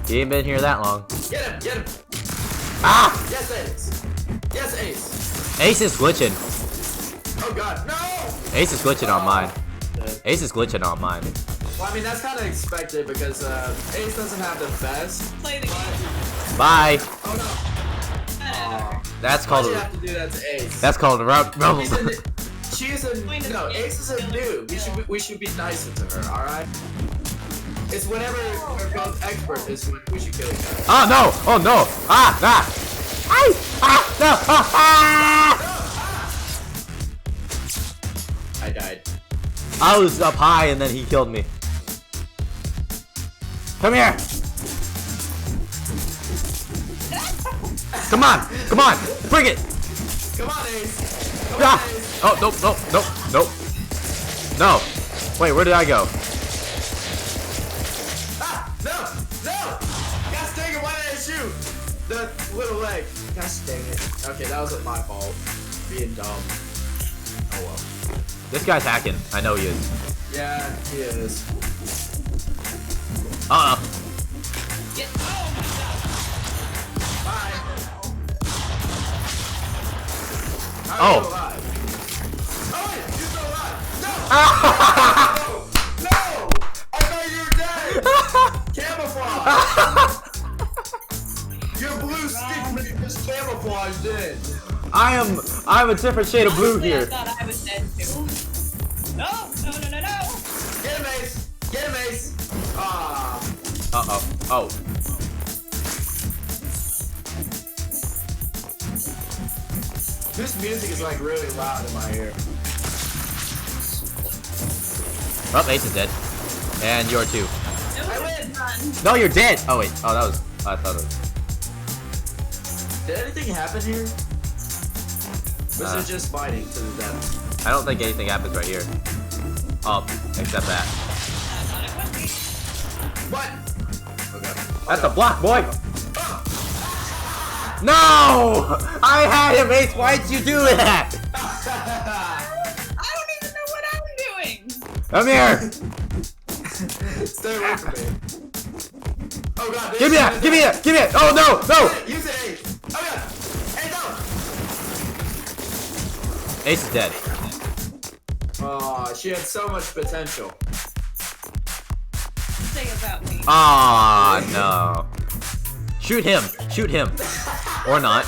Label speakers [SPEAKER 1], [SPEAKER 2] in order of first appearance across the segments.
[SPEAKER 1] He ain't been here that long.
[SPEAKER 2] Get him! Get him!
[SPEAKER 1] Ah!
[SPEAKER 2] Yes, Ace! Yes, Ace!
[SPEAKER 1] Ace is glitching.
[SPEAKER 2] Oh god, no!
[SPEAKER 1] Ace is glitching on mine. Ace is glitching on mine.
[SPEAKER 2] Well, I mean, that's kind of expected because Ace doesn't have the best.
[SPEAKER 3] Play the game.
[SPEAKER 1] Bye.
[SPEAKER 2] Oh no! Aw.
[SPEAKER 1] That's
[SPEAKER 2] Why'd
[SPEAKER 1] called.
[SPEAKER 2] you have to do that to Ace?
[SPEAKER 1] That's called rumble.
[SPEAKER 2] She is a no. Ace is a noob. We should be nicer to her. All right. It's whenever we're both expert is when we should kill each other.
[SPEAKER 1] Oh no! Oh no! Ah! Ah! Ay! Ah! No! Ah!
[SPEAKER 2] I died.
[SPEAKER 1] I was up high and then he killed me. Come here! Come on! Come on! Bring it!
[SPEAKER 2] Come on, Ace. Come on,
[SPEAKER 1] Ah!
[SPEAKER 2] Ace.
[SPEAKER 1] Oh, nope, nope, nope, nope. No. Wait, where did I go?
[SPEAKER 2] Ah! No! No! Gosh dang it! Why did I shoot? The little leg. Gosh dang it. Okay, that wasn't my fault. Being dumb. Oh well.
[SPEAKER 1] This guy's hacking. I know he is.
[SPEAKER 2] Yeah, he is.
[SPEAKER 1] Uh-uh.
[SPEAKER 3] Get, oh my god.
[SPEAKER 2] Bye. How are
[SPEAKER 1] Oh.
[SPEAKER 2] you alive? Oh wait, you're still alive. No!
[SPEAKER 1] Ah!
[SPEAKER 2] No! No! I thought you were dead! Camouflage! Your blue stick is camouflaged in.
[SPEAKER 1] I'm a different shade of blue
[SPEAKER 3] Honestly,
[SPEAKER 1] here.
[SPEAKER 3] I thought I was dead too. No, no, no, no, no.
[SPEAKER 2] Get him, Ace! Get him, Ace! Ah.
[SPEAKER 1] Uh-oh. Oh.
[SPEAKER 2] This music is like really loud in my ear.
[SPEAKER 1] Oh, Ace is dead. And you're too.
[SPEAKER 3] It was
[SPEAKER 2] I
[SPEAKER 3] a
[SPEAKER 2] win.
[SPEAKER 3] good run.
[SPEAKER 1] No, you're dead! Oh, wait. Oh, that was... I thought it was...
[SPEAKER 2] Did anything happen here? Was it just fighting to the death?
[SPEAKER 1] I don't think anything happens right here. Oh, except that.
[SPEAKER 2] What? Okay.
[SPEAKER 1] That's a block, boy! No! I had him, Ace! Why'd you do that?
[SPEAKER 3] I don't even know what I'm doing.
[SPEAKER 1] Come here!
[SPEAKER 2] Stay away from me. Oh god.
[SPEAKER 1] Give me that! Give me that! Give me that! Oh, no! No!
[SPEAKER 2] Use it, Ace. Oh god. Hey, no!
[SPEAKER 1] Ace is dead.
[SPEAKER 2] Oh, she had so much potential.
[SPEAKER 3] Say about me.
[SPEAKER 1] Ah, no. Shoot him. Shoot him. Or not.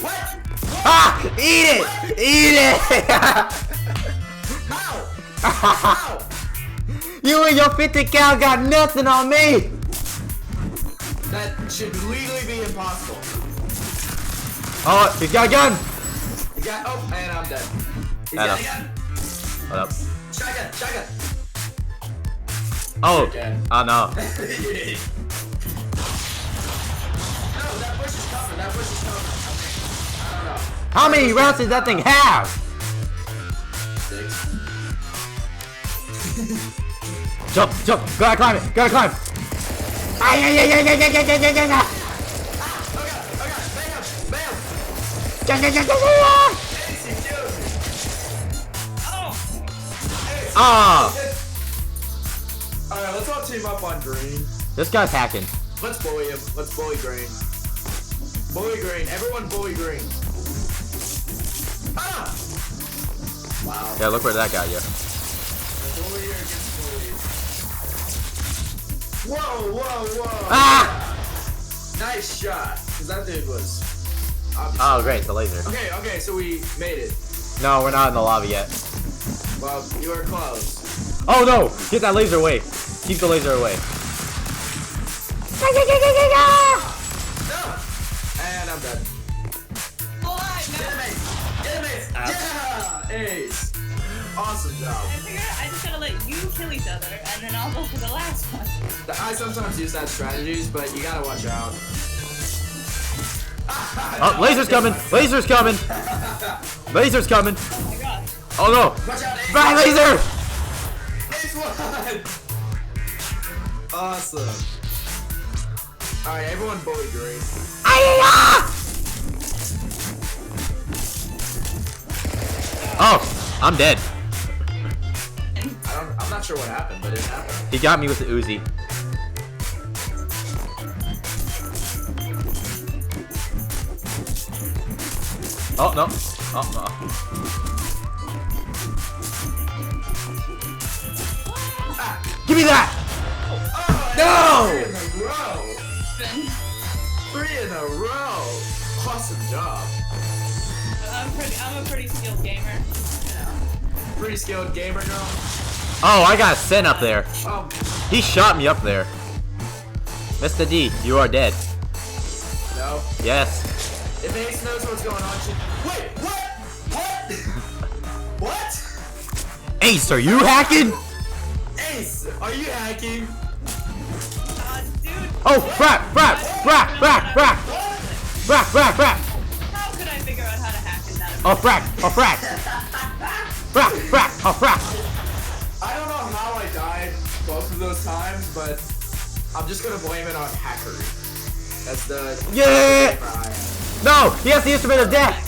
[SPEAKER 2] What?
[SPEAKER 1] Ah! Eat it! Eat it!
[SPEAKER 2] How? How?
[SPEAKER 1] You and your 50 cal got nothing on me!
[SPEAKER 2] That should legally be impossible.
[SPEAKER 1] Oh, he's got a gun!
[SPEAKER 2] You got. Oh, and I'm dead. He's
[SPEAKER 1] Hello.
[SPEAKER 2] got a gun.
[SPEAKER 1] What up?
[SPEAKER 2] Shotgun. Shotgun.
[SPEAKER 1] Oh,
[SPEAKER 2] Okay.
[SPEAKER 1] oh no.
[SPEAKER 2] No, that bush is coming. That bush is coming. I don't know.
[SPEAKER 1] How many rounds does that thing have?
[SPEAKER 2] 6.
[SPEAKER 1] Jump, jump, gotta climb it, gotta climb. Ay, ay, ay, ay, ay, ay, ay, ay, ay, ay, ay.
[SPEAKER 2] Oh god. Oh god. Bam. Bam.
[SPEAKER 1] Ay, ay, ay, ay, ay.
[SPEAKER 2] Ace, he kills me.
[SPEAKER 3] Oh,
[SPEAKER 2] Ace.
[SPEAKER 1] Ah,
[SPEAKER 2] Alright, let's all team up on green.
[SPEAKER 1] this guy's hacking.
[SPEAKER 2] Let's bully him. Let's bully green. Bully green. Everyone bully green. Ah! Wow.
[SPEAKER 1] Yeah, look where that got you.
[SPEAKER 2] The bullier gets bullied. Whoa, whoa, whoa.
[SPEAKER 1] Ah!
[SPEAKER 2] Nice shot. Because that dude was obviously.
[SPEAKER 1] Oh, great, the laser.
[SPEAKER 2] Okay, okay, so we made it.
[SPEAKER 1] No, we're not in the lobby yet.
[SPEAKER 2] Well, you were close.
[SPEAKER 1] Oh no! Get that laser away. Keep the laser away.
[SPEAKER 2] No! And I'm dead.
[SPEAKER 3] alive
[SPEAKER 2] Get him,
[SPEAKER 3] now.
[SPEAKER 2] Ace! Get him, Ace! Yeah! Ace! Awesome job.
[SPEAKER 3] I figured I just gotta let you kill each other, and then I'll go for the last one.
[SPEAKER 2] I sometimes use that strategies, but you gotta watch out.
[SPEAKER 1] Oh, laser's coming! Laser's coming! Laser's coming!
[SPEAKER 3] Oh my god.
[SPEAKER 1] Oh no!
[SPEAKER 2] Watch out, Ace!
[SPEAKER 1] Bye, laser!
[SPEAKER 2] Ace won! Awesome. Alright, everyone bully green.
[SPEAKER 1] Oh, I'm dead.
[SPEAKER 2] I'm not not sure what happened, but it happened.
[SPEAKER 1] He got me with the Uzi. Oh no. Oh no. Give me that!
[SPEAKER 2] Oh,
[SPEAKER 1] No!
[SPEAKER 2] 3 in a row. 3 in a row. Awesome job.
[SPEAKER 3] I'm a pretty skilled gamer.
[SPEAKER 2] Pretty skilled gamer girl.
[SPEAKER 1] Oh, I got sent up there. He shot me up there. Mr. D, you are dead.
[SPEAKER 2] No.
[SPEAKER 1] Yes.
[SPEAKER 2] If Ace knows what's going on, wait, what? What? What?
[SPEAKER 1] Ace, are you hacking?
[SPEAKER 2] Ace, are you hacking?
[SPEAKER 3] Dude.
[SPEAKER 1] Oh, frap!
[SPEAKER 3] How could I figure out how to hack in that?
[SPEAKER 1] Oh, frack!
[SPEAKER 2] I don't know how I died both of those times, but I'm just gonna blame it on hackery. That's the
[SPEAKER 1] Yeah!
[SPEAKER 2] gamer I am.
[SPEAKER 1] No! He has the instrument of death!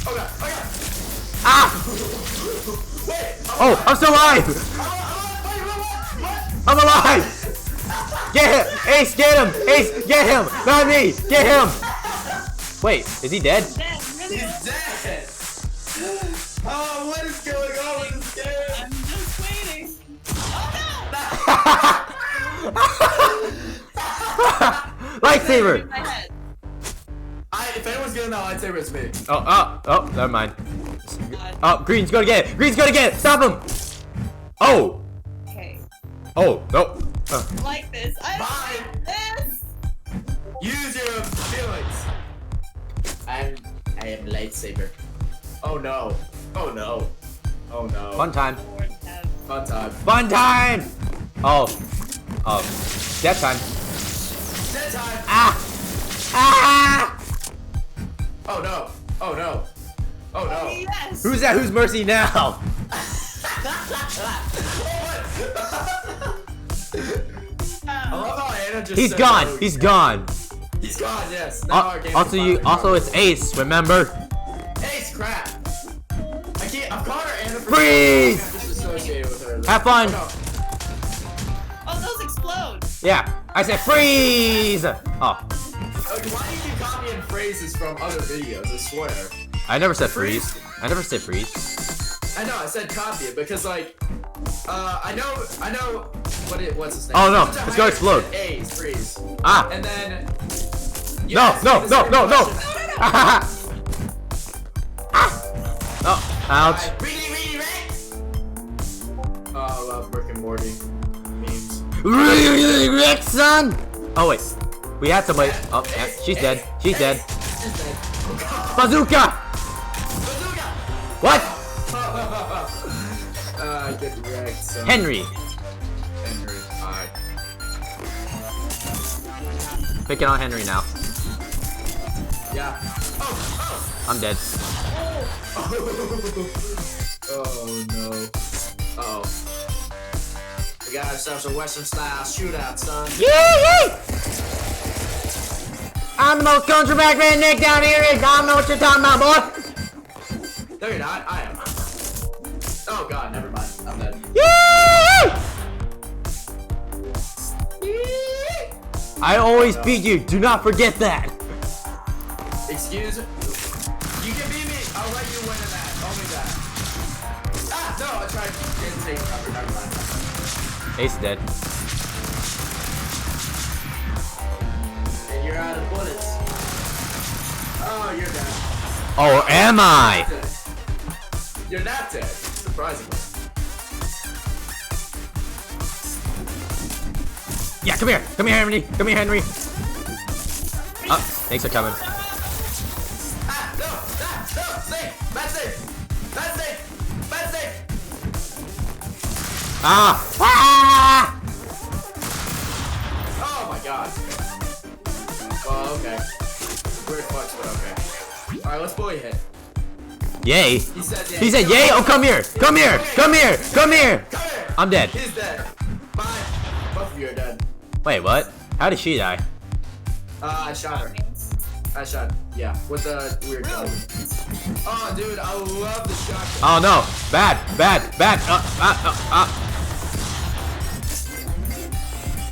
[SPEAKER 2] Oh god, oh god.
[SPEAKER 1] Ah!
[SPEAKER 2] Wait!
[SPEAKER 1] Oh, I'm still alive!
[SPEAKER 2] What?
[SPEAKER 1] I'm alive! Get him! Ace, get him! Ace, get him! Not me! Get him! Wait, is he dead?
[SPEAKER 3] Dead, really?
[SPEAKER 2] He's dead! Oh, what is going on with this game?
[SPEAKER 3] I'm just waiting. Oh
[SPEAKER 1] Lightsaber!
[SPEAKER 3] no! My head.
[SPEAKER 2] If anyone's getting that lightsaber, it's me.
[SPEAKER 1] Oh, never mind.
[SPEAKER 3] God.
[SPEAKER 1] Oh, Green's gonna get it! Green's gonna get it! Stop him! Oh!
[SPEAKER 3] Okay.
[SPEAKER 1] Oh, no.
[SPEAKER 3] I like this. I
[SPEAKER 2] Bye.
[SPEAKER 3] like this.
[SPEAKER 2] Use your feelings. I am lightsaber. Oh no. Oh no. Oh no.
[SPEAKER 1] Fun time.
[SPEAKER 3] Lord have-
[SPEAKER 2] Fun time.
[SPEAKER 1] Fun time! Oh. Death time.
[SPEAKER 2] Dead time.
[SPEAKER 1] Ah! Ah!
[SPEAKER 2] Oh no. Oh no. Oh no.
[SPEAKER 3] Yes.
[SPEAKER 1] Who's that? Who's Mercy now?
[SPEAKER 2] I love how Anna just
[SPEAKER 1] He's
[SPEAKER 2] said
[SPEAKER 1] gone.
[SPEAKER 2] no.
[SPEAKER 1] He's gone.
[SPEAKER 2] He's gone, yes. Now our game
[SPEAKER 1] Also,
[SPEAKER 2] is finally
[SPEAKER 1] it's Ace. Remember?
[SPEAKER 2] Ace, crap. I've called her Anna for
[SPEAKER 1] Freeze!
[SPEAKER 2] I'm just associated with her.
[SPEAKER 1] Have fun.
[SPEAKER 2] Oh,
[SPEAKER 3] Oh, those explode.
[SPEAKER 1] Yeah. I said freeze. Oh,
[SPEAKER 2] why do you keep copying phrases from other videos? I swear.
[SPEAKER 1] I never said freeze. I never said freeze.
[SPEAKER 2] I know, I said copy it because like, I know what's his name?
[SPEAKER 1] Oh, no,
[SPEAKER 2] Sometimes
[SPEAKER 1] it's gonna
[SPEAKER 2] I
[SPEAKER 1] explode.
[SPEAKER 2] said A's, freeze.
[SPEAKER 1] Ah.
[SPEAKER 2] And then.
[SPEAKER 1] No, no. Ah. Oh, ouch.
[SPEAKER 2] Ready, right? Oh, I love Rick and Morty memes.
[SPEAKER 1] Rick, son. Oh wait, we had somebody. Oh, yeah, she's dead. She's dead.
[SPEAKER 2] She's dead.
[SPEAKER 1] Bazooka.
[SPEAKER 2] Bazooka!
[SPEAKER 1] What?
[SPEAKER 2] Get wrecked, son.
[SPEAKER 1] Henry.
[SPEAKER 2] Henry. Alright.
[SPEAKER 1] Picking on Henry now.
[SPEAKER 2] Yeah. Oh!
[SPEAKER 1] I'm dead.
[SPEAKER 2] Oh no. Uh-oh. We got ourselves a Western style shootout, son.
[SPEAKER 1] Yee! I'm the most country back redneck down here. I don't know what you're talking about, boy.
[SPEAKER 2] No, you're not. I am. Oh god, never mind. I'm dead.
[SPEAKER 1] I always beat you. Do not forget that.
[SPEAKER 2] Excuse me? You can beat me. I'll let you win in that. Only that. Ah, no, I tried. Didn't take cover. Never mind.
[SPEAKER 1] Ace is dead.
[SPEAKER 2] And you're out of bullets. Oh, you're dead.
[SPEAKER 1] Oh, am I?
[SPEAKER 2] You're not dead. Surprisingly.
[SPEAKER 1] Yeah, come here. Come here, Henry. Come here, Henry. Oh, thanks for coming.
[SPEAKER 2] Ah, no, safe. Bad safe. Bad safe. Bad safe.
[SPEAKER 1] Ah! Ah!
[SPEAKER 2] Oh my god. Well, okay. Weird flex, but okay. Alright, let's bully hit.
[SPEAKER 1] Yay.
[SPEAKER 2] He said yay.
[SPEAKER 1] He said yay? Oh, come here. Come here. Come here. Come here.
[SPEAKER 2] Come here.
[SPEAKER 1] I'm dead.
[SPEAKER 2] He's dead. Bye. Both of you are dead.
[SPEAKER 1] Wait, what? How did she die?
[SPEAKER 2] I shot her. Yeah, with the weird gun. Oh, dude, I love the shotgun.
[SPEAKER 1] Oh no. Bad.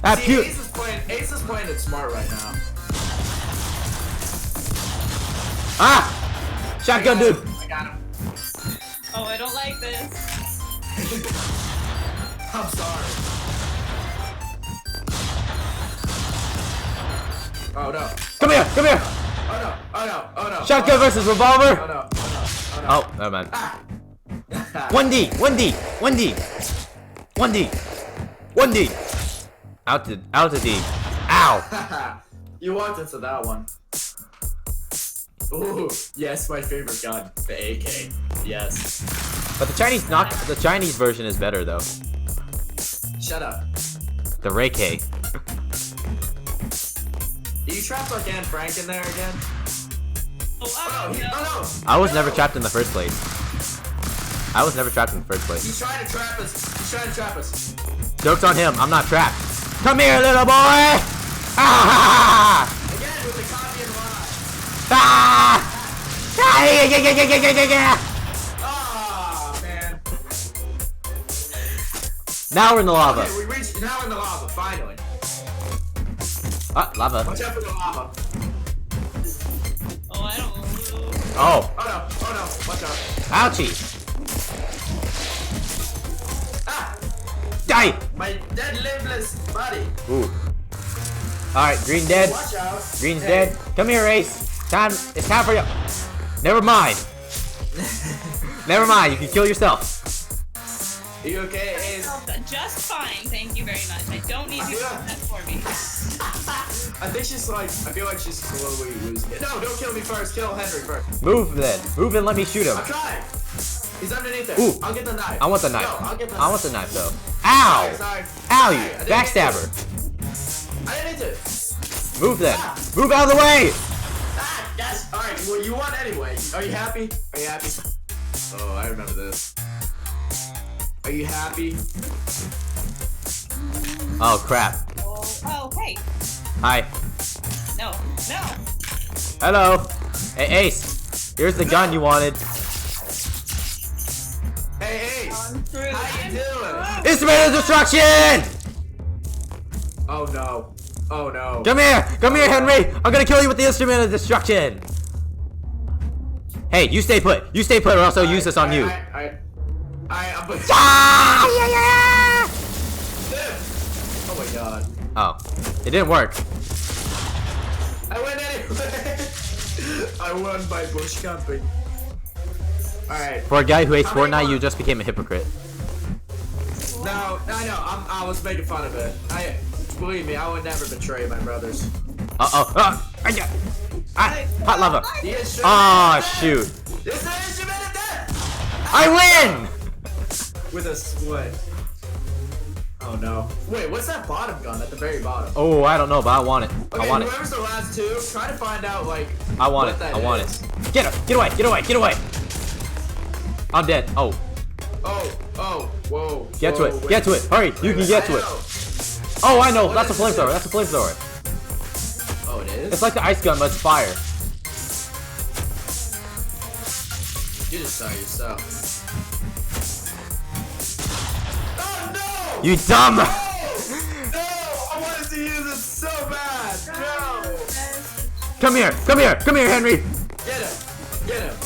[SPEAKER 1] That
[SPEAKER 2] See,
[SPEAKER 1] pu-
[SPEAKER 2] Ace is playing it smart right now.
[SPEAKER 1] Ah! Shotgun dude!
[SPEAKER 2] I got him.
[SPEAKER 3] Oh, I don't like this.
[SPEAKER 2] I'm sorry. Oh no.
[SPEAKER 1] Come here! Come here!
[SPEAKER 2] Oh no. Oh no. Oh no.
[SPEAKER 1] Shotgun versus revolver!
[SPEAKER 2] Oh no. Oh no.
[SPEAKER 1] Oh, never mind.
[SPEAKER 2] Ah.
[SPEAKER 1] 1D! 1D! 1D! 1D! 1D! Out to D. Ow!
[SPEAKER 2] You walked into that one. Ooh, yes, my favorite gun, the AK. Yes.
[SPEAKER 1] But the Chinese version is better though.
[SPEAKER 2] Shut up.
[SPEAKER 1] The Ray K.
[SPEAKER 2] You trapped like Anne Frank in there again?
[SPEAKER 3] Oh,
[SPEAKER 2] Oh no,
[SPEAKER 3] no.
[SPEAKER 1] I was never trapped in the first place.
[SPEAKER 2] He's trying to trap us.
[SPEAKER 1] Joke's on him. I'm not trapped. Come here, little boy! Ah!
[SPEAKER 2] Again with the copy and lie.
[SPEAKER 1] Ah! Ah! Yeah, yeah, yeah, yeah, yeah, yeah, yeah.
[SPEAKER 2] Ah, man.
[SPEAKER 1] Now we're in the lava.
[SPEAKER 2] Okay, we reached, now in the lava, finally.
[SPEAKER 1] Ah, lava.
[SPEAKER 2] Watch out for the lava.
[SPEAKER 3] Oh, I don't know.
[SPEAKER 1] Oh,
[SPEAKER 2] Oh no, watch out.
[SPEAKER 1] ouchie.
[SPEAKER 2] Ah,
[SPEAKER 1] Die!
[SPEAKER 2] my dead limbeless body.
[SPEAKER 1] Ooh. Alright, green dead.
[SPEAKER 2] Watch out.
[SPEAKER 1] Green's
[SPEAKER 2] Hey.
[SPEAKER 1] dead. Come here, Ace. It's time for you. Never mind. Never mind. You can kill yourself.
[SPEAKER 2] Are you okay, Ace?
[SPEAKER 3] Just fine, thank you very much. I don't need you to do that for me.
[SPEAKER 2] I think she's like, I feel like she's slowly losing it. No, don't kill me first. Kill Henry first.
[SPEAKER 1] Move then. Move and let me shoot him.
[SPEAKER 2] I'm trying. He's underneath there.
[SPEAKER 1] Ooh.
[SPEAKER 2] I'll get the knife.
[SPEAKER 1] I want the knife.
[SPEAKER 2] No, I'll get the
[SPEAKER 1] I want the knife though. Ow!
[SPEAKER 2] Sorry.
[SPEAKER 1] Ow,
[SPEAKER 2] Sorry,
[SPEAKER 1] you
[SPEAKER 2] I didn't
[SPEAKER 1] backstabber.
[SPEAKER 2] I didn't need to.
[SPEAKER 1] Move then. Move out of the way!
[SPEAKER 2] Ah, yes. All right. Well, you won anyway. Are you happy? Are you happy? Oh, I remember this. Are you happy?
[SPEAKER 1] Oh crap.
[SPEAKER 3] Oh, hey.
[SPEAKER 1] Hi.
[SPEAKER 3] No.
[SPEAKER 1] Hello. Hey Ace. Here's the gun you wanted.
[SPEAKER 2] Hey, Ace.
[SPEAKER 3] I'm through.
[SPEAKER 2] How you doing?
[SPEAKER 1] Instrument of destruction!
[SPEAKER 2] Oh no. Oh no.
[SPEAKER 1] Come here! Come here, Henry! I'm gonna kill you with the instrument of destruction! Hey, you stay put! You stay put or else I'll use this on you.
[SPEAKER 2] I'm
[SPEAKER 1] Ah! Yeah,
[SPEAKER 2] Oh my god.
[SPEAKER 1] Oh. It didn't work.
[SPEAKER 2] I win anyway. I won by bush camping. Alright.
[SPEAKER 1] For a guy who hates
[SPEAKER 2] How many
[SPEAKER 1] Fortnite,
[SPEAKER 2] more?
[SPEAKER 1] you just became a hypocrite.
[SPEAKER 2] No, I know. I was making fun of it. Believe me, I would never betray my brothers.
[SPEAKER 1] Hot lava.
[SPEAKER 2] The instrument
[SPEAKER 1] Ah,
[SPEAKER 2] of death!
[SPEAKER 1] shoot.
[SPEAKER 2] It's the instrument of death!
[SPEAKER 1] I win!
[SPEAKER 2] With a split. Oh no. Wait, what's that bottom gun at the very bottom?
[SPEAKER 1] Oh, I don't know, but I want it.
[SPEAKER 2] Okay,
[SPEAKER 1] I want it.
[SPEAKER 2] whoever's the last two, try to find out, like,
[SPEAKER 1] I want
[SPEAKER 2] what
[SPEAKER 1] it.
[SPEAKER 2] that
[SPEAKER 1] I want
[SPEAKER 2] is.
[SPEAKER 1] it. Get her. Get away. Get away. Get away. I'm dead. Oh.
[SPEAKER 2] Whoa.
[SPEAKER 1] Get to
[SPEAKER 2] whoa,
[SPEAKER 1] it.
[SPEAKER 2] wait.
[SPEAKER 1] Get to it. Hurry. You can get to it. Oh, I know. That's a
[SPEAKER 2] What is
[SPEAKER 1] flamethrower.
[SPEAKER 2] it?
[SPEAKER 1] That's a flamethrower.
[SPEAKER 2] Oh, it is?
[SPEAKER 1] It's like the ice gun, but it's fire.
[SPEAKER 2] You just saw yourself. Oh no!
[SPEAKER 1] You dumb.
[SPEAKER 2] No! I wanted to use it so bad! No!
[SPEAKER 1] Come here. Come here. Come here, Henry.
[SPEAKER 2] Get him! Get him!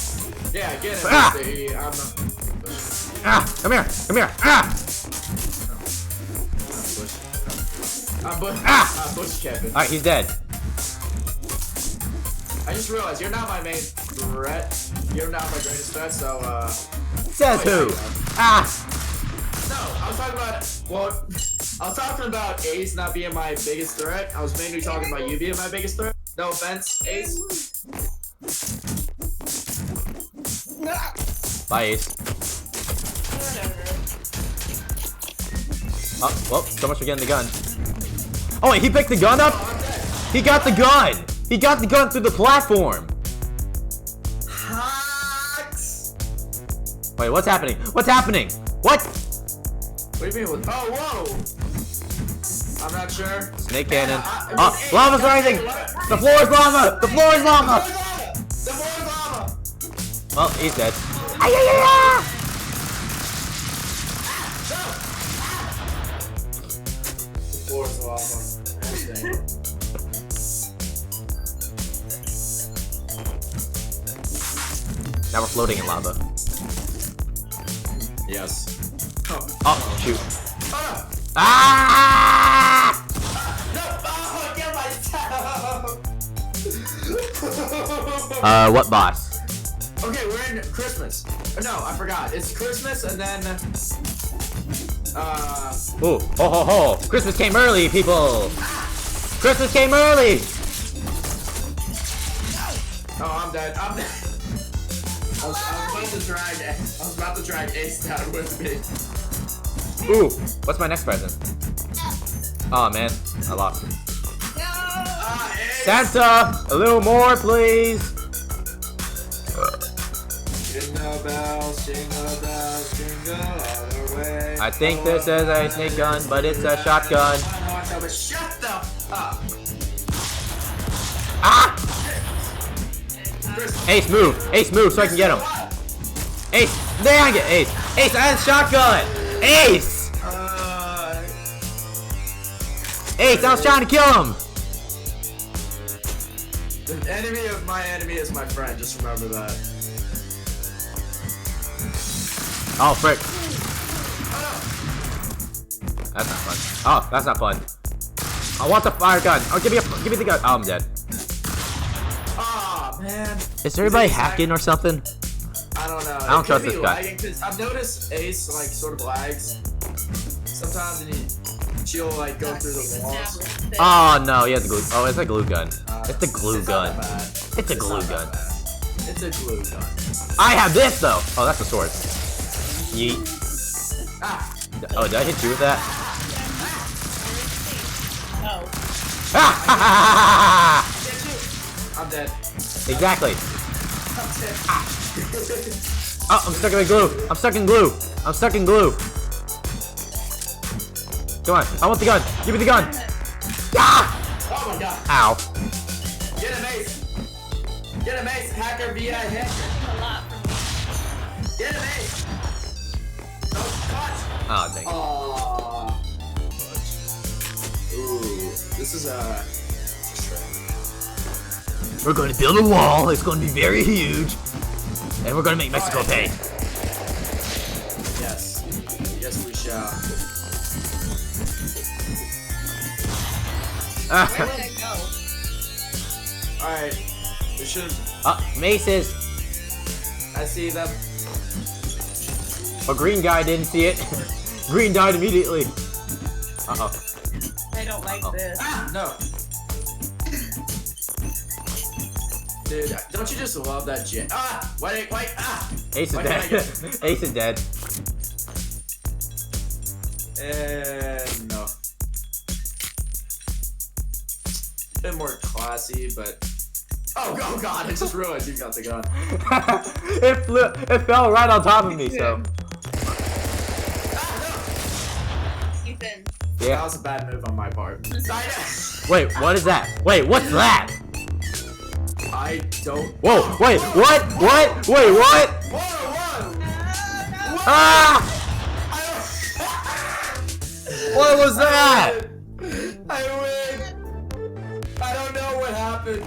[SPEAKER 2] Yeah, get him!
[SPEAKER 1] Ah!
[SPEAKER 2] See, I'm not...
[SPEAKER 1] Come here. Come here. Ah.
[SPEAKER 2] I'm bush camping.
[SPEAKER 1] All right, he's dead.
[SPEAKER 2] I just realized you're not my main threat. You're not my greatest threat, so
[SPEAKER 1] Says who? Ah.
[SPEAKER 2] no, I was talking about I was talking about Ace not being my biggest threat. I was mainly talking about you being my biggest threat. No offense, Ace.
[SPEAKER 1] Bye, Ace. Oh, well, so much for getting the gun. Oh, wait, he picked the gun up?
[SPEAKER 2] I'm dead.
[SPEAKER 1] He got the gun! He got the gun through the platform!
[SPEAKER 2] Hacks.
[SPEAKER 1] Wait, what's happening? What's happening? What?
[SPEAKER 2] What do you mean? Oh, whoa. I'm not sure.
[SPEAKER 1] Snake cannon.
[SPEAKER 2] I
[SPEAKER 1] Oh,
[SPEAKER 2] mean,
[SPEAKER 1] lava's
[SPEAKER 2] hey,
[SPEAKER 1] rising!
[SPEAKER 2] what?
[SPEAKER 1] The floor is lava! The floor is lava!
[SPEAKER 2] The more lava.
[SPEAKER 1] Well, he's dead. Ay-ya-ya-ya!
[SPEAKER 2] floor is lava. Gosh dang it.
[SPEAKER 1] Now we're floating in lava.
[SPEAKER 2] Yes. Oh.
[SPEAKER 1] Oh, shoot.
[SPEAKER 2] Oh,
[SPEAKER 1] Ah!
[SPEAKER 2] no! Oh, get myself!
[SPEAKER 1] What boss?
[SPEAKER 2] Okay, we're in Christmas. No, I forgot. It's Christmas and then
[SPEAKER 1] Ooh, ho ho ho! Christmas came early, people! Christmas came early!
[SPEAKER 2] oh, I'm dead. I'm dead. I was about to drag Ace down with me.
[SPEAKER 1] Ooh, what's my next present? Oh man, I lost.
[SPEAKER 3] No.
[SPEAKER 2] Ah, Ace!
[SPEAKER 1] Santa, a little more, please.
[SPEAKER 2] Jingle bells, jingle bells, jingle all the way.
[SPEAKER 1] I think this is a snake gun, but it's a shotgun.
[SPEAKER 2] Shut the up.
[SPEAKER 1] Ah!
[SPEAKER 2] Chris,
[SPEAKER 1] Ace, move! Ace, move so I can get him. Ace, dang it, Ace! Ace, I had a shotgun! Ace! Ace, I was trying to kill him!
[SPEAKER 2] the enemy of my enemy is my friend. Just remember that.
[SPEAKER 1] Oh, frick.
[SPEAKER 2] Oh,
[SPEAKER 1] That's not fun. Oh, that's not fun. I want the fire gun. Oh, give me the gun. Oh, I'm dead.
[SPEAKER 2] oh man.
[SPEAKER 1] Is everybody
[SPEAKER 2] Ace
[SPEAKER 1] hacking or something?
[SPEAKER 2] I don't know.
[SPEAKER 1] I don't
[SPEAKER 2] It
[SPEAKER 1] trust
[SPEAKER 2] could
[SPEAKER 1] this
[SPEAKER 2] be
[SPEAKER 1] guy.
[SPEAKER 2] lagging, 'cause I've noticed Ace like sort of lags sometimes, and she'll like go through the walls.
[SPEAKER 1] Oh no, he has a glue. Oh, it's a glue gun. It's the glue
[SPEAKER 2] It's
[SPEAKER 1] gun.
[SPEAKER 2] not that bad.
[SPEAKER 1] It's a glue
[SPEAKER 2] not
[SPEAKER 1] gun.
[SPEAKER 2] that bad. It's a glue gun.
[SPEAKER 1] I have this though. Oh, that's a sword. Yeet.
[SPEAKER 2] Ah.
[SPEAKER 1] Oh, did I hit you with that?
[SPEAKER 3] No.
[SPEAKER 1] Ah, ha, ha, ha, ha,
[SPEAKER 2] Get you. I'm dead.
[SPEAKER 1] ha. Exactly.
[SPEAKER 2] I'm dead.
[SPEAKER 1] Oh, I'm stuck in the glue. I'm stuck in glue. I'm stuck in glue. Come on. I want the gun. Give me the gun. Ah!
[SPEAKER 2] Oh my god.
[SPEAKER 1] Ow.
[SPEAKER 2] Get him, Ace. Get him, Ace. Hacker VI hit.
[SPEAKER 3] A lot from me.
[SPEAKER 2] Get him, Ace. No, cut.
[SPEAKER 1] Oh, dang it.
[SPEAKER 2] Aww. Ooh, this is
[SPEAKER 1] We're going to build a wall. It's going to be very huge. And we're going to make Mexico pay.
[SPEAKER 2] yes. Yes, we shall.
[SPEAKER 3] Where did I go?
[SPEAKER 2] Alright. We should.
[SPEAKER 1] Maces.
[SPEAKER 2] I see them.
[SPEAKER 1] A green guy didn't see it. Green died immediately. Uh-oh.
[SPEAKER 3] I don't like this.
[SPEAKER 2] Ah, no. Dude, don't you just love that jet? Ah! Wait, ah!
[SPEAKER 1] Ace is
[SPEAKER 2] Why can't I
[SPEAKER 1] dead. Ace is dead.
[SPEAKER 2] No. Bit more classy, but. Oh god, I just realized you got the gun.
[SPEAKER 1] It fell right on top of me, so.
[SPEAKER 3] Ethan.
[SPEAKER 2] That
[SPEAKER 1] Yeah.
[SPEAKER 2] was a bad move on my part.
[SPEAKER 1] Wait, what is that? Wait, what's that?
[SPEAKER 2] I don't.
[SPEAKER 1] Whoa, wait, what? What? Wait, what?
[SPEAKER 2] Whoa!
[SPEAKER 1] Ah! What was that?
[SPEAKER 2] I win! I don't know what happened.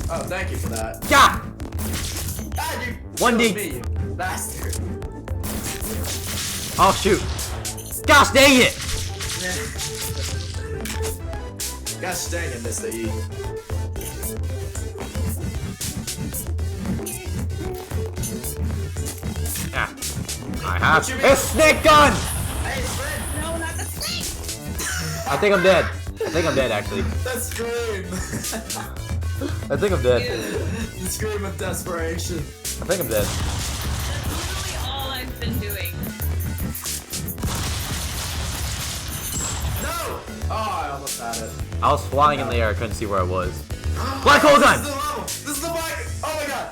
[SPEAKER 2] Oh, thank you for that.
[SPEAKER 1] Yeah!
[SPEAKER 2] Ah, you
[SPEAKER 1] 1D.
[SPEAKER 2] killed me, you bastard.
[SPEAKER 1] Oh, shoot. Gosh dang it!
[SPEAKER 2] Gosh dang it, Mr. E.
[SPEAKER 1] Yeah. I have
[SPEAKER 2] What you mean?
[SPEAKER 1] a snake gun!
[SPEAKER 2] Hey, friend!
[SPEAKER 3] No, not the snake.
[SPEAKER 1] I think I'm dead. I think I'm dead, actually.
[SPEAKER 2] That scream!
[SPEAKER 1] I think I'm dead.
[SPEAKER 2] The scream of desperation.
[SPEAKER 1] I think I'm dead.
[SPEAKER 3] That's literally all I've been doing.
[SPEAKER 2] No! Oh, I almost had it.
[SPEAKER 1] I was flying in the air. I couldn't see where I was. Black hole
[SPEAKER 2] This
[SPEAKER 1] gun!
[SPEAKER 2] is the level! This is the black! Oh my god!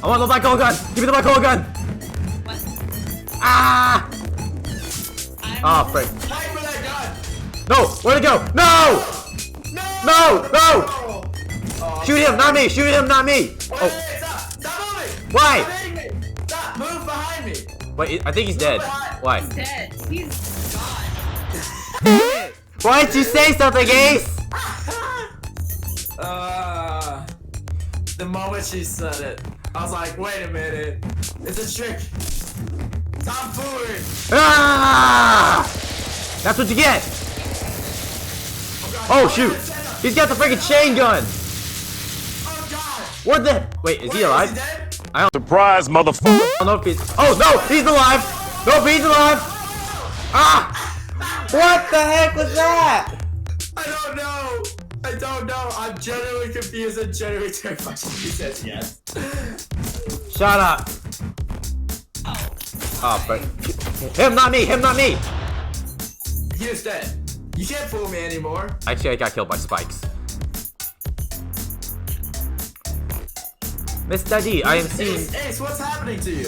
[SPEAKER 1] I want the black hole gun! Give me the black hole gun!
[SPEAKER 3] What?
[SPEAKER 1] Ah!
[SPEAKER 3] I'm
[SPEAKER 1] Oh, frick.
[SPEAKER 2] Fight for that gun!
[SPEAKER 1] No! Where'd it go? No!
[SPEAKER 2] No!
[SPEAKER 1] No!
[SPEAKER 2] Oh,
[SPEAKER 1] Shoot him, not me! Shoot him, not me!
[SPEAKER 2] Wait,
[SPEAKER 1] Oh,
[SPEAKER 2] stop! Stop moving!
[SPEAKER 1] Why?
[SPEAKER 2] Stop hitting me! Stop! Move behind me!
[SPEAKER 1] Wait, I think he's dead. Why?
[SPEAKER 3] He's dead. He's gone.
[SPEAKER 1] Why didn't you say something, Ace?
[SPEAKER 2] The moment she said it, I was like, wait a minute. It's a trick. Tomfoolery.
[SPEAKER 1] Ah! That's what you get. Oh shoot! He's got the freaking chain gun.
[SPEAKER 2] Oh god.
[SPEAKER 1] What the? Wait, is he alive?
[SPEAKER 2] Is he dead?
[SPEAKER 4] Surprise, motherfucker!
[SPEAKER 1] I don't know if he's. Oh no, he's alive. Nope, he's alive. Ah! What the heck was that?
[SPEAKER 2] I don't know. I don't know. I'm genuinely confused and genuinely terrified. He says yes.
[SPEAKER 1] Shut up. Oh, but him, not me. Him, not me.
[SPEAKER 2] He is dead. You can't fool me anymore.
[SPEAKER 1] Actually, I got killed by spikes. Mr. D, I am seeing.
[SPEAKER 2] Ace, what's happening to you?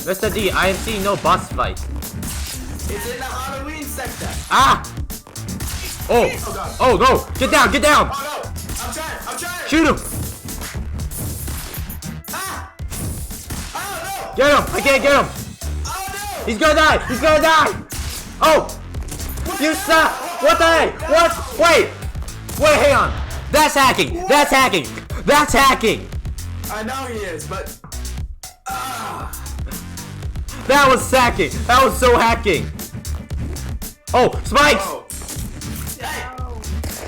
[SPEAKER 1] Mr. D, I am seeing no boss fight.
[SPEAKER 2] It's in the Halloween sector.
[SPEAKER 1] Ah! Oh!
[SPEAKER 2] Oh god.
[SPEAKER 1] Oh no! Get down! Get down!
[SPEAKER 2] Oh no! I'm trying!
[SPEAKER 1] Shoot him!
[SPEAKER 2] Ah! Oh no!
[SPEAKER 1] Get him! I can't get him!
[SPEAKER 2] Oh no!
[SPEAKER 1] He's gonna die! He's gonna die! Oh! You suck! What the heck? What? Wait! Wait, hang on! That's hacking! That's hacking! That's hacking!
[SPEAKER 2] I know he is, but
[SPEAKER 1] That was hacking! That was so hacking! Oh! Spikes!
[SPEAKER 2] oh. Hey!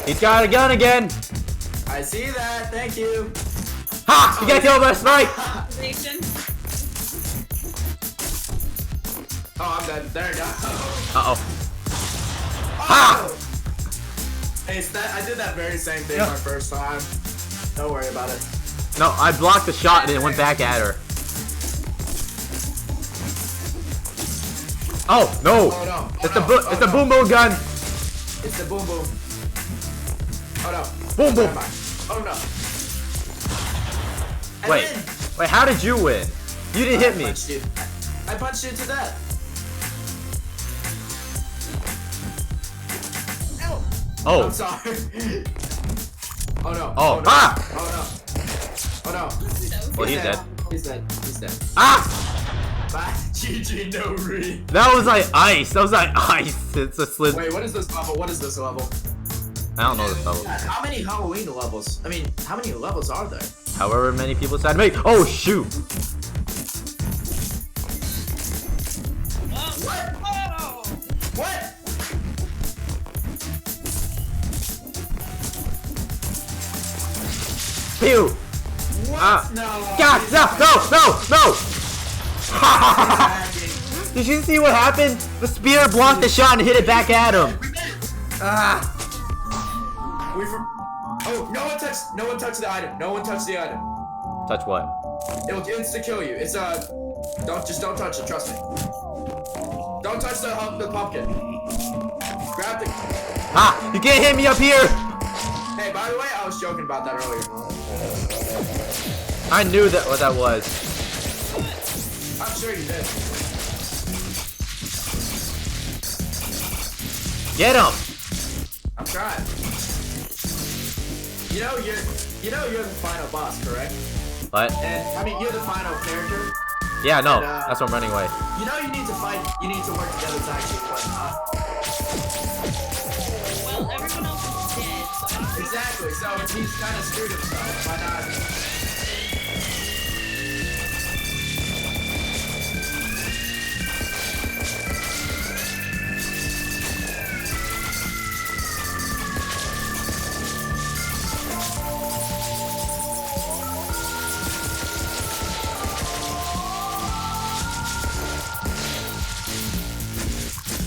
[SPEAKER 1] He's got a gun again!
[SPEAKER 2] I see that. Thank you.
[SPEAKER 1] Ha! You got killed by a spike!
[SPEAKER 3] Nation.
[SPEAKER 2] Oh, I'm dead. There you go.
[SPEAKER 1] Uh-oh. Ha!
[SPEAKER 2] Hey, I did that very same thing my first time. Don't worry about it.
[SPEAKER 1] No, I blocked the shot and it went back at her. Oh no!
[SPEAKER 2] Oh no!
[SPEAKER 1] It's the boom boom gun!
[SPEAKER 2] It's the boom boom. Oh no!
[SPEAKER 1] Boom boom!
[SPEAKER 2] Never mind. Oh no! I
[SPEAKER 1] Wait,
[SPEAKER 2] win.
[SPEAKER 1] wait, how did you win? You didn't hit me.
[SPEAKER 2] Punched you. I punched you to death. Ow.
[SPEAKER 1] Oh.
[SPEAKER 2] I'm sorry. Oh no!
[SPEAKER 1] Oh,
[SPEAKER 2] no!
[SPEAKER 1] ah!
[SPEAKER 2] Oh no! Oh no!
[SPEAKER 1] Well, he's dead.
[SPEAKER 2] He's dead. He's dead.
[SPEAKER 1] Ah!
[SPEAKER 2] Bye. GG, no read.
[SPEAKER 1] That was like ice. That was like ice. It's a slip.
[SPEAKER 2] Wait, what is this level? What is this level?
[SPEAKER 1] I don't know this level.
[SPEAKER 2] How many Halloween levels? I mean, how many levels are there?
[SPEAKER 1] However many people decide to make. Oh shoot!
[SPEAKER 2] What?
[SPEAKER 3] Oh.
[SPEAKER 2] What?
[SPEAKER 1] Pew!
[SPEAKER 2] What?
[SPEAKER 1] Ah.
[SPEAKER 2] No.
[SPEAKER 1] God! No! No! No! Did you see what happened? The spear blocked the shot and hit it back at him. Ah!
[SPEAKER 2] Oh, no one touched the item. No one touched the item.
[SPEAKER 1] Touch what?
[SPEAKER 2] It'll insta kill you. It's don't touch it. Trust me. Don't touch the pumpkin. Grab the.
[SPEAKER 1] Ah! You can't hit me up here!
[SPEAKER 2] Hey, by the way, I was joking about that earlier.
[SPEAKER 1] I knew that what that was.
[SPEAKER 2] I'm sure you did.
[SPEAKER 1] Get him!
[SPEAKER 2] I'm trying. You know you're the final boss, correct?
[SPEAKER 1] What?
[SPEAKER 2] And I mean you're the final character.
[SPEAKER 1] Yeah, no.
[SPEAKER 2] And,
[SPEAKER 1] That's why I'm running away.
[SPEAKER 2] You know you need to fight. You need to work together to actually win, huh?
[SPEAKER 3] Well, everyone else is dead, so I don't think
[SPEAKER 2] Exactly. So he's kind of screwed himself. Why not?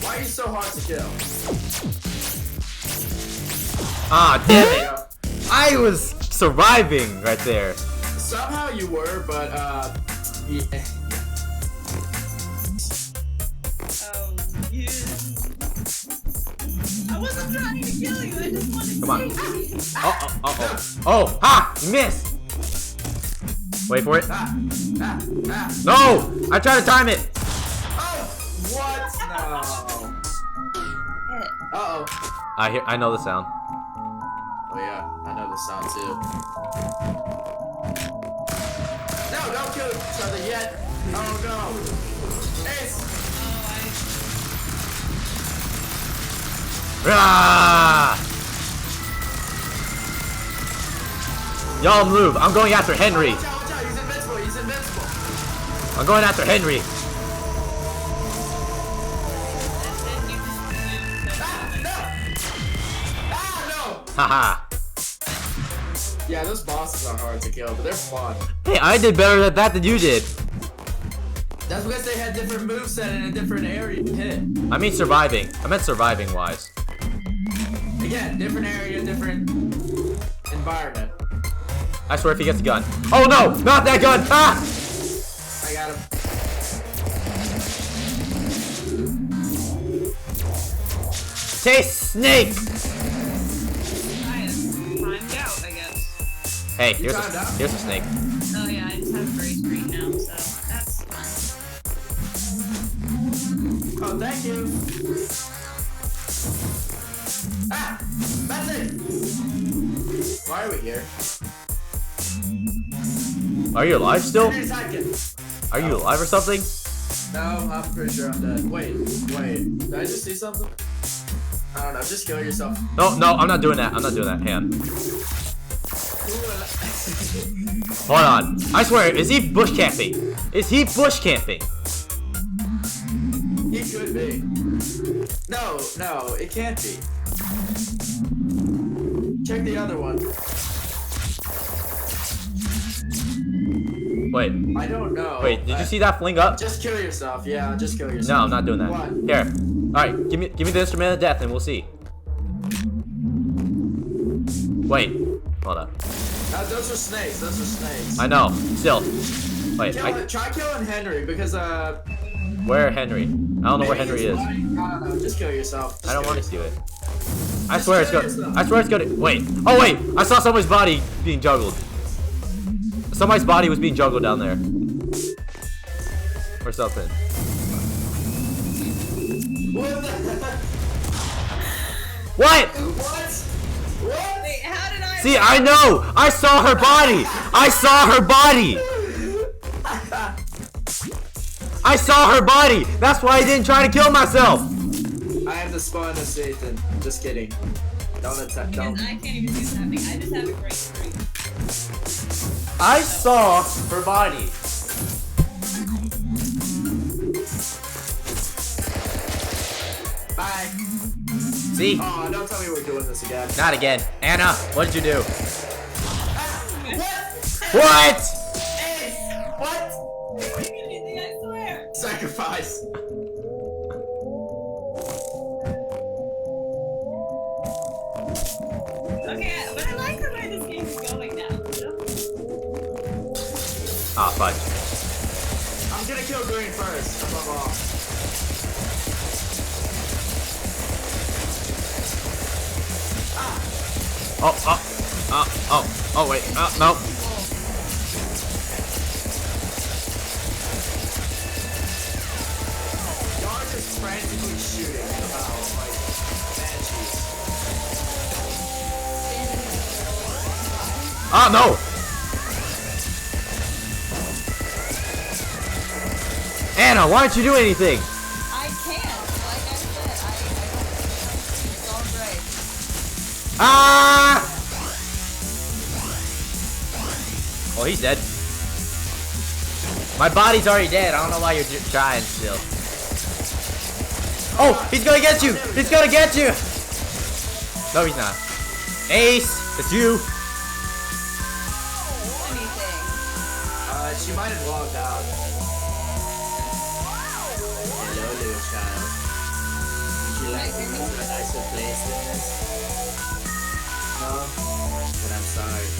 [SPEAKER 2] Why are you so hard to kill?
[SPEAKER 1] Ah, damn
[SPEAKER 2] There you
[SPEAKER 1] it!
[SPEAKER 2] go.
[SPEAKER 1] I was surviving right there.
[SPEAKER 2] Somehow you were, but yeah.
[SPEAKER 3] Oh, you. I wasn't trying to kill you. I just wanted to
[SPEAKER 1] Come on.
[SPEAKER 3] save you.
[SPEAKER 1] Oh! Ha! You missed! Wait for it.
[SPEAKER 2] Ah, ah, ah.
[SPEAKER 1] No! I tried to time it!
[SPEAKER 2] Oh, what? No. Uh-oh.
[SPEAKER 1] I know the sound.
[SPEAKER 2] Oh yeah, I know the sound too. No, don't kill each other yet. Oh no! Ace!
[SPEAKER 1] Ah! Y'all move. I'm going after Henry.
[SPEAKER 2] Watch out, he's invincible, he's invincible.
[SPEAKER 1] I'm going after Henry.
[SPEAKER 2] Ah,
[SPEAKER 1] Haha.
[SPEAKER 2] no! Yeah, those bosses are hard to kill, but they're fun.
[SPEAKER 1] Hey, I did better at that than you did.
[SPEAKER 2] That's because they had different moveset in a different area to hit.
[SPEAKER 1] I mean surviving. I meant surviving wise.
[SPEAKER 2] Again, different area, different environment.
[SPEAKER 1] I swear if he gets a gun. Oh no! Not that gun! Ah!
[SPEAKER 2] I got him.
[SPEAKER 1] Taste snake!
[SPEAKER 3] Timed out, I guess.
[SPEAKER 1] Hey,
[SPEAKER 2] You timed out?
[SPEAKER 1] here's a snake.
[SPEAKER 3] Oh yeah, I just have a gray screen now, so that's fun.
[SPEAKER 2] Oh, thank you. Ah! That's it! Why are we here?
[SPEAKER 1] Are you alive still?
[SPEAKER 2] Henry's hiking.
[SPEAKER 1] Are you alive or something?
[SPEAKER 2] No, I'm pretty sure I'm dead. Wait. Did I just see something? I don't know, just kill yourself.
[SPEAKER 1] No, I'm not doing that. I'm not doing that. Hang on. Hold on. I swear, is he bush camping? Is he bush camping?
[SPEAKER 2] He could be. No, it can't be. Check the other one.
[SPEAKER 1] Wait,
[SPEAKER 2] I don't know.
[SPEAKER 1] wait, did you see that fling up?
[SPEAKER 2] Just kill yourself. Yeah, just kill yourself.
[SPEAKER 1] No, I'm not doing that.
[SPEAKER 2] What?
[SPEAKER 1] Here. Alright, give me the instrument of death and we'll see. Wait. Hold up.
[SPEAKER 2] Those are snakes. Those are snakes.
[SPEAKER 1] I know. Still. Wait,
[SPEAKER 2] Try killing Henry because
[SPEAKER 1] where Henry? I don't know where Henry is.
[SPEAKER 2] I don't know. Just kill yourself. Just
[SPEAKER 1] I don't
[SPEAKER 2] kill
[SPEAKER 1] want to do it.
[SPEAKER 2] yourself.
[SPEAKER 1] I swear it's
[SPEAKER 2] kill
[SPEAKER 1] good.
[SPEAKER 2] yourself.
[SPEAKER 1] I swear it's good. Wait. Oh wait. I saw somebody's body being juggled. Somebody's body was being juggled down there. Or something.
[SPEAKER 2] What the
[SPEAKER 1] What?
[SPEAKER 2] What?
[SPEAKER 3] Wait, how did I?
[SPEAKER 1] See, I know. I saw her body. I saw her body. I saw her body. That's why I didn't try to kill myself.
[SPEAKER 2] I have the spawn of Satan. Just kidding. Don't attack. Don't.
[SPEAKER 3] Because I can't even see what's happening. I just have a gray screen.
[SPEAKER 1] I saw her body.
[SPEAKER 2] Bye.
[SPEAKER 1] See?
[SPEAKER 2] Oh, don't tell me we're doing this again.
[SPEAKER 1] Not again. Anna, what did you do?
[SPEAKER 2] What?
[SPEAKER 1] What?
[SPEAKER 2] Ace! What?
[SPEAKER 3] I didn't do anything, I swear.
[SPEAKER 2] Sacrifice.
[SPEAKER 3] Okay, but I like the way this game is going now.
[SPEAKER 1] Ah, fudge.
[SPEAKER 2] I'm gonna kill Green first, above all.
[SPEAKER 1] Oh, wait. No.
[SPEAKER 2] Y'all are just frantically shooting about, like, banshees.
[SPEAKER 1] Ah, no. Anna, why aren't you doing anything?
[SPEAKER 3] I can't. Like I said, I don't. It's all gray.
[SPEAKER 1] Ah! Oh, he's dead. My body's already dead. I don't know why you're trying still. Oh, he's gonna get you! He's gonna get you! No, he's not. Ace, it's you.
[SPEAKER 3] Anything.
[SPEAKER 2] She might have logged out. Hello, little child. Would you like to move to a nicer place than this? No? But I'm sorry.